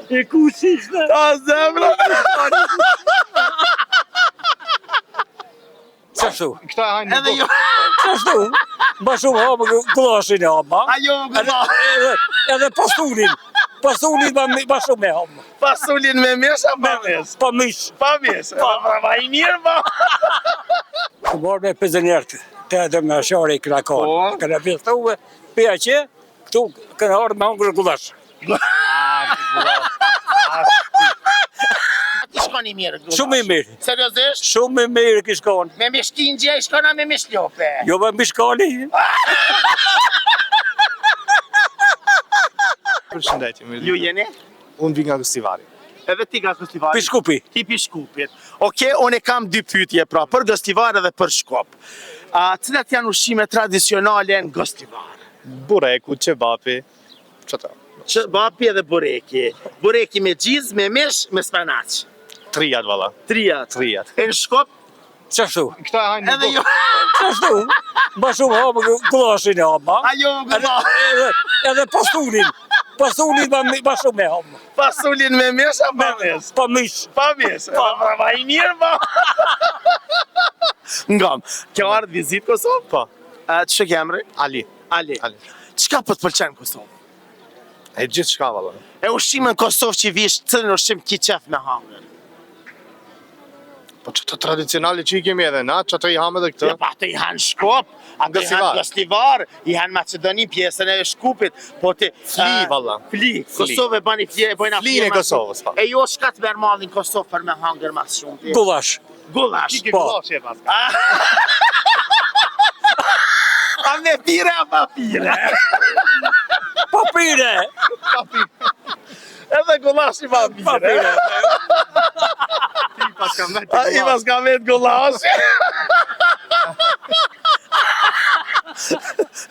E ku shishtë? Ta zemra! Qashtu? Këta e hajnë në Edhe jo! Qashtu? Ma shumë hamë glashin e hamë. Ajo më gëllah! Edhe pasunin. Pasunin ma shumë e hamë. Pasullin me mish a pa mish? Pa mish. Pa mish? Pa i mirë pa! Të marrë me pezënjertë. Të edhe me share i këna kanë. Po. Këna pjestuve, pja që, këtu këna arë me hangër gullash. Ti shkoni mirë gullash? Shumë i mirë. Seriozisht? Shumë i mirë kish kanë. Me mishkingjë i shkona me mishlope? Jo me mishkali. përshëndetje, mirë. Ju jeni? Unë vi nga Gostivari. Edhe ti nga Gostivari? Pishkupi. Ti Pishkupit. Oke, unë kam dy pyetje pra, për Gostivar edhe për Shkup. Cilat janë ushqime tradicionale në Gostivar? Bureku, qebapi, qëta. Bapi edhe bureki. Bureki me gjiz, me mish, me spanaq. Trijat, valla. Trijat. Trijat. E në Shkup? Qashtu? Këta e hajnë në Edhe jo. Qashtu? Ma shumë hamë glashin e hamë. Ajo më gëllah. Edhe pasunin. Pasunin ma shumë e hamë. Pasullin me mish a pa mish? Pa mish. Pa mish? Pa i mirë pa? Ngam, kjo ardhë vizit Kosovë? Po. Që ke emri? Ali. Ali. Ali. Qka po të pëlqen Kosovë? E gjithë shka, valla. E ushqime në Kosovë që vish, cëllin ushqim ki qef me hangër? Po që të tradicionali që i kemi edhe na, që të i hamë edhe këtë. Ja, pa të i hanë Shkup, atë i hanë Gostivar, i hanë Macedoni, pjesën e Shkupit, po të... Fli, valla. Fli. Kosovë e bani fli, e bojna fli. Fli në Kosovës, pa. E jo shka të merë malin Kosovë për me hangër mas shumë? Gullash. Gullash. Po. A me pire a pa pire? Papire. Edhe gullash i pa pire. Papire. A i pas ka vetë gullash.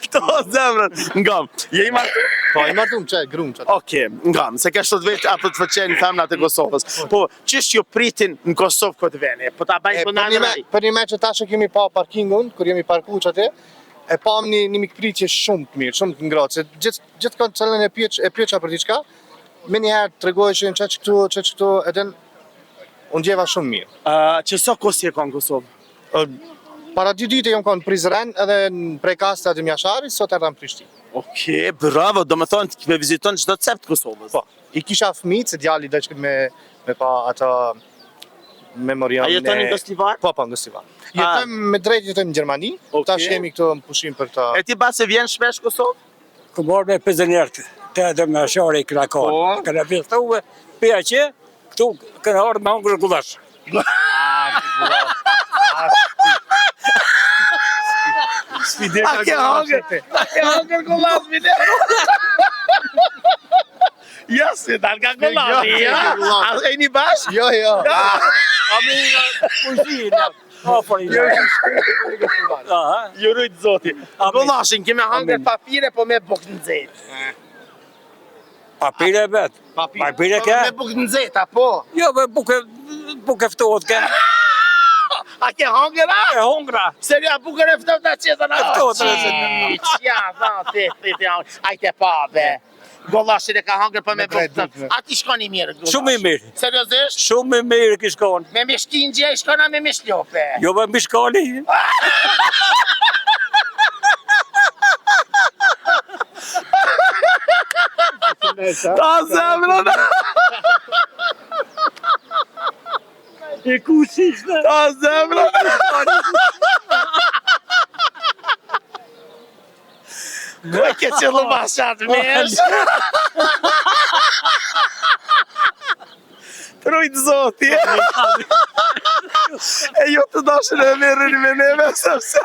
Këto zemrën. Ngam, je i martu? Po, i martum që e grumë që. Oke, ngam, se ka shtot vetë apo të fëqenë femnat e Kosovës. Po, qështë ju pritin në Kosovë këtë vene? Po ta bajnë për në raj? Për një me që ta që kemi pa parkingun, kër jemi parku që atë, e pam një mikpritje shumë të mirë, shumë të ngratë, se gjithë kanë cëllën e pjeqa për diqka, me njëherë të regojë që në që këtu, edhe unë djeva shumë mirë. Që so kosi e ka në Kosovë? Para 2 dite jam kanë Prizren edhe në prekasta të Mjashari, sot edhe në Prishtinë. Oke, bravo, do me thonë të viziton qdo të cep të Kosovës. Po, i kisha fëmijë, se djali dhe që me pa ata memorial. A jeton në Gostivar? Po, në Gostivar. Jetojmë me drejt, jetojmë në Gjermani, tash jemi këtu në pushim për ta... E ti ba se vjen shpesh Kosovë? Ku marrë me pezënjertë. Të edhe me share i këna kanë. Këna pjestuve, pja që, këtu këna arë me hangër gullash. A ke hangër gullash, mine? Ja, si dal ka gullash, ja? A e një bashkë? Jo. A me nga kuzhinë. Ju rujtë zoti. Gullashin, keme hangër papire, po me buk në zetë. Papire vetë. Papire ke? Me buk në zetë, apo? Jo, me buke ftohet ke. A ke hangër, a? E hongra. Serja, bukër e ftohet në qezën, a? Ftohet në qezën. Qja, ti hangër. Ajte pa, be. Gullashin e ka hangër për me buk të. A ti shkoni mirë, gullash? Shumë i mirë. Seriozisht? Shumë i mirë kish kanë. Me mishkingjë i shkona me mishlope? Jo me mishkali. Ta zemrën! E ku shishtë? Ta zemrën! Kuj ke qëllë bashat, mesh? Trujtë zoti! E ju të dashën e merën me neve, sepse...